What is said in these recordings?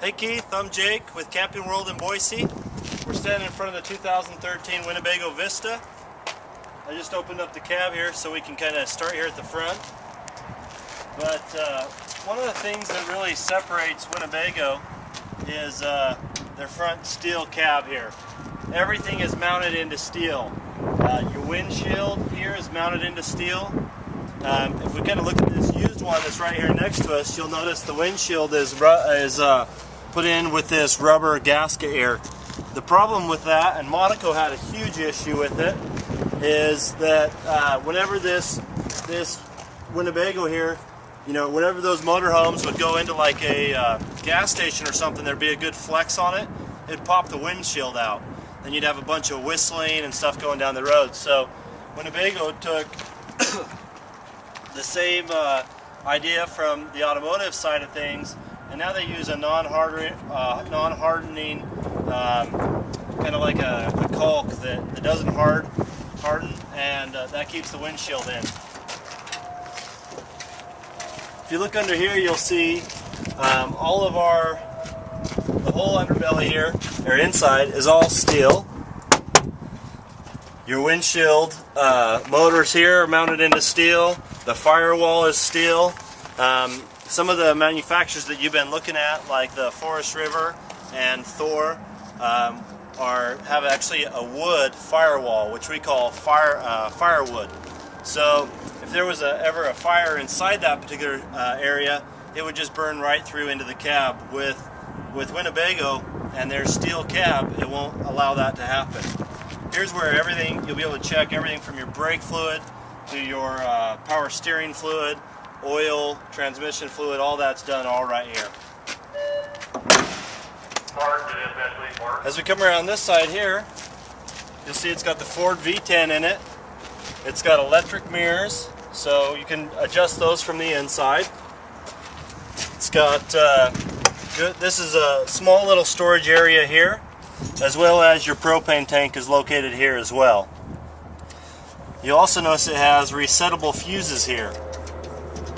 Hey Keith, I'm Jake with Camping World in Boise. We're standing in front of the 2013 Winnebago Vista. I just opened up the cab here so we can kind of start here at the front. But one of the things that really separates Winnebago is their front steel cab here. Everything is mounted into steel. Your windshield here is mounted into steel. If we kind of look at this used one that's right here next to us, you'll notice the windshield is put in with this rubber gasket here. The problem with that, and Monaco had a huge issue with it, is that whenever this Winnebago here, you know, whenever those motorhomes would go into like a gas station or something, there'd be a good flex on it, it'd pop the windshield out. Then you'd have a bunch of whistling and stuff going down the road. So Winnebago took the same idea from the automotive side of things, and now they use a non-hardening kind of like a caulk that doesn't harden, and that keeps the windshield in. If you look under here, you'll see all of the whole underbelly here, or inside, is all steel. Your windshield motors here are mounted into steel. The firewall is steel. Some of the manufacturers that you've been looking at, like the Forest River and Thor, have actually a wood firewall, which we call firewood. So if there was ever a fire inside that particular area, it would just burn right through into the cab. With Winnebago and their steel cab, it won't allow that to happen. Here's where you'll be able to check everything from your brake fluid to your power steering fluid, oil, transmission fluid, all that's done all right here. As we come around this side here, you'll see it's got the Ford V10 in it. It's got electric mirrors, so you can adjust those from the inside. It's got this is a small little storage area here, as well as your propane tank is located here as well. You'll also notice it has resettable fuses here.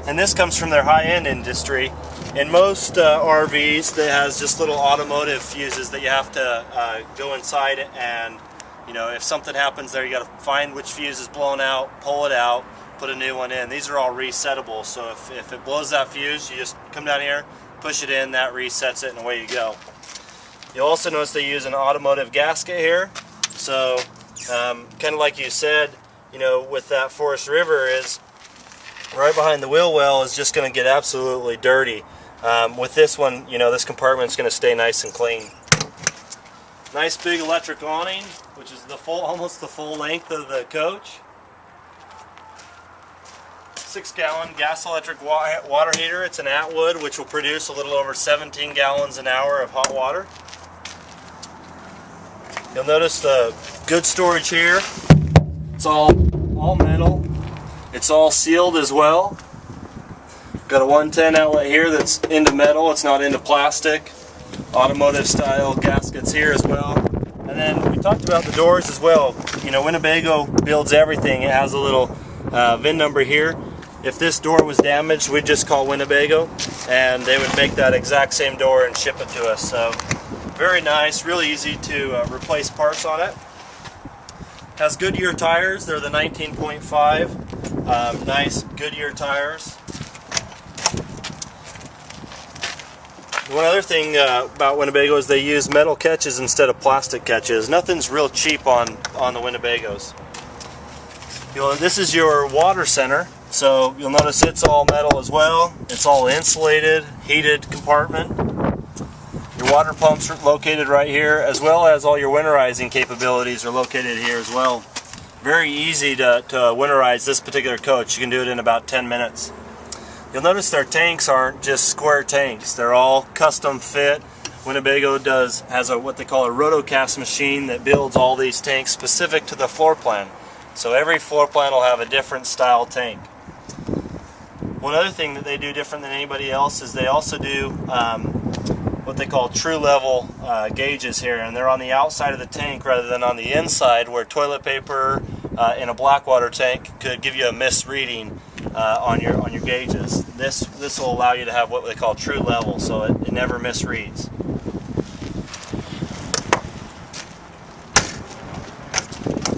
And this comes from their high-end industry. In most RVs, that has just little automotive fuses that you have to go inside, and you know, if something happens there, you got to find which fuse is blown out, pull it out, put a new one in. These are all resettable, so if it blows that fuse, you just come down here, push it in, that resets it, and away you go. You'll also notice they use an automotive gasket here. So kind of like you said, you know, with that Forest River, is right behind the wheel well is just going to get absolutely dirty. With this one, you know, this compartment's going to stay nice and clean. Nice big electric awning, which is almost the full length of the coach. 6-gallon gas electric water heater. It's an Atwood, which will produce a little over 17 gallons an hour of hot water. You'll notice the good storage here. It's all metal. It's all sealed as well. Got a 110 outlet here that's into metal, it's not into plastic. Automotive style gaskets here as well. And then we talked about the doors as well. You know, Winnebago builds everything. It has a little VIN number here. If this door was damaged, we'd just call Winnebago and they would make that exact same door and ship it to us. So very nice, really easy to replace parts on it. Has Goodyear tires. They're the 19.5. Nice Goodyear tires. One other thing about Winnebago is they use metal catches instead of plastic catches. Nothing's real cheap on the Winnebagos. This is your water center, so you'll notice it's all metal as well. It's all insulated, heated compartment. Your water pumps are located right here, as well as all your winterizing capabilities are located here as well. Very easy to winterize this particular coach. You can do it in about 10 minutes. You'll notice their tanks aren't just square tanks. They're all custom fit. Winnebago has what they call a rotocast machine that builds all these tanks specific to the floor plan. So every floor plan will have a different style tank. One other thing that they do different than anybody else is they also do what they call true level gauges here, and they're on the outside of the tank rather than on the inside, where toilet paper in a black water tank could give you a misreading on your gauges. This will allow you to have what they call true level, so it never misreads.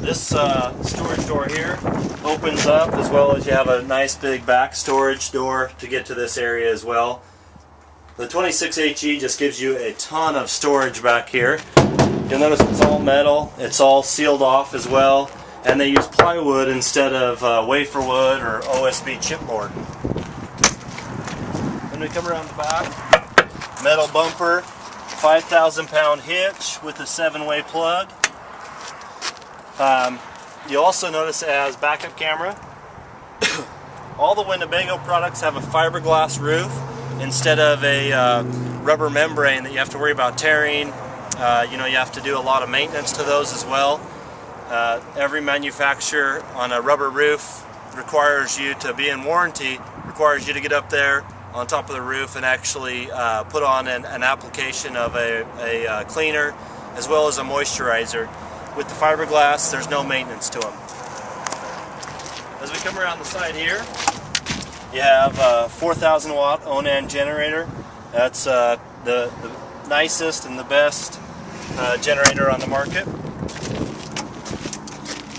This storage door here opens up, as well as you have a nice big back storage door to get to this area as well. The 26HE just gives you a ton of storage back here. You'll notice it's all metal, it's all sealed off as well, and they use plywood instead of wafer wood or OSB chipboard. When we come around the back, metal bumper, 5,000 pound hitch with a 7-way plug. You'll also notice it has backup camera. All the Winnebago products have a fiberglass roof instead of a rubber membrane that you have to worry about tearing. You have to do a lot of maintenance to those as well. Every manufacturer on a rubber roof requires you to be in warranty, requires you to get up there on top of the roof and actually put on an application of a cleaner as well as a moisturizer. With the fiberglass, there's no maintenance to them. As we come around the side here, you have a 4,000 watt Onan generator. That's the nicest and the best generator on the market.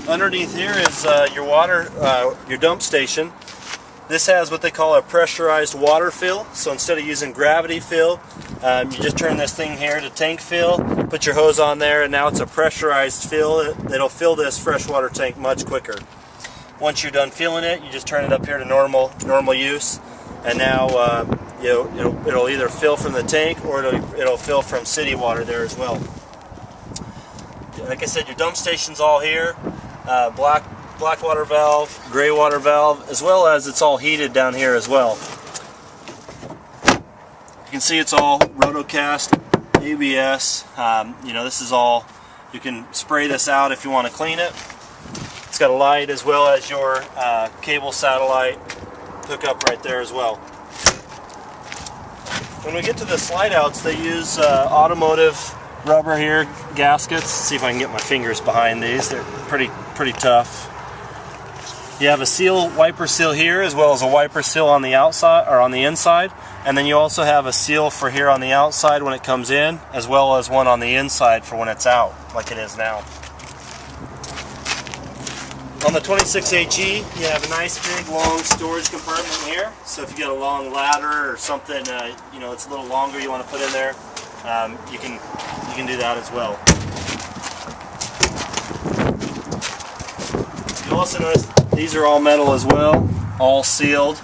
Underneath here is your dump station. This has what they call a pressurized water fill. So instead of using gravity fill, you just turn this thing here to tank fill, put your hose on there, and now it's a pressurized fill. It'll fill this freshwater tank much quicker. Once you're done filling it, you just turn it up here to normal use, and now it'll either fill from the tank or it'll fill from city water there as well. Like I said, your dump station's all here. Black water valve, gray water valve, as well as it's all heated down here as well. You can see it's all rotocast ABS. This is all, you can spray this out if you want to clean it. It's got a light as well as your cable satellite hookup right there as well. When we get to the slide outs, they use automotive rubber here, gaskets. Let's see if I can get my fingers behind these. They're pretty tough. You have a wiper seal here, as well as a wiper seal on the outside or on the inside, and then you also have a seal for here on the outside when it comes in, as well as one on the inside for when it's out, like it is now. On the 26HE, you have a nice big long storage compartment here. So if you get a long ladder or something, it's a little longer you want to put in there, you can do that as well. You'll also notice these are all metal as well, all sealed.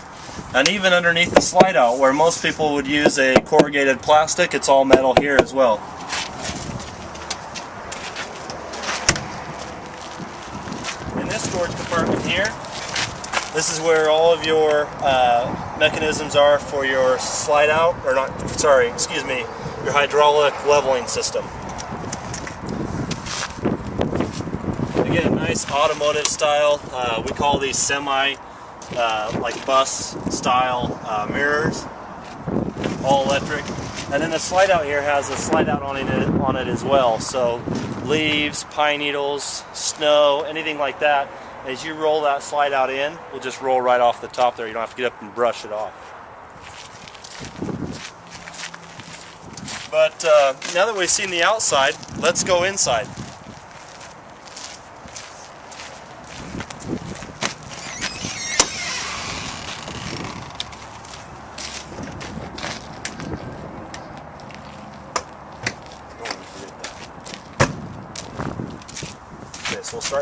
And even underneath the slide out, where most people would use a corrugated plastic, it's all metal here as well. In this storage compartment here, this is where all of your mechanisms are for your slide out, or not, sorry, excuse me, your hydraulic leveling system. Again, nice automotive style. We call these semi, like bus style mirrors, all electric. And then the slide out here has a slide out on it as well. So leaves, pine needles, snow, anything like that, as you roll that slide out in, will just roll right off the top there. You don't have to get up and brush it off. But now that we've seen the outside, let's go inside. Okay, so we'll start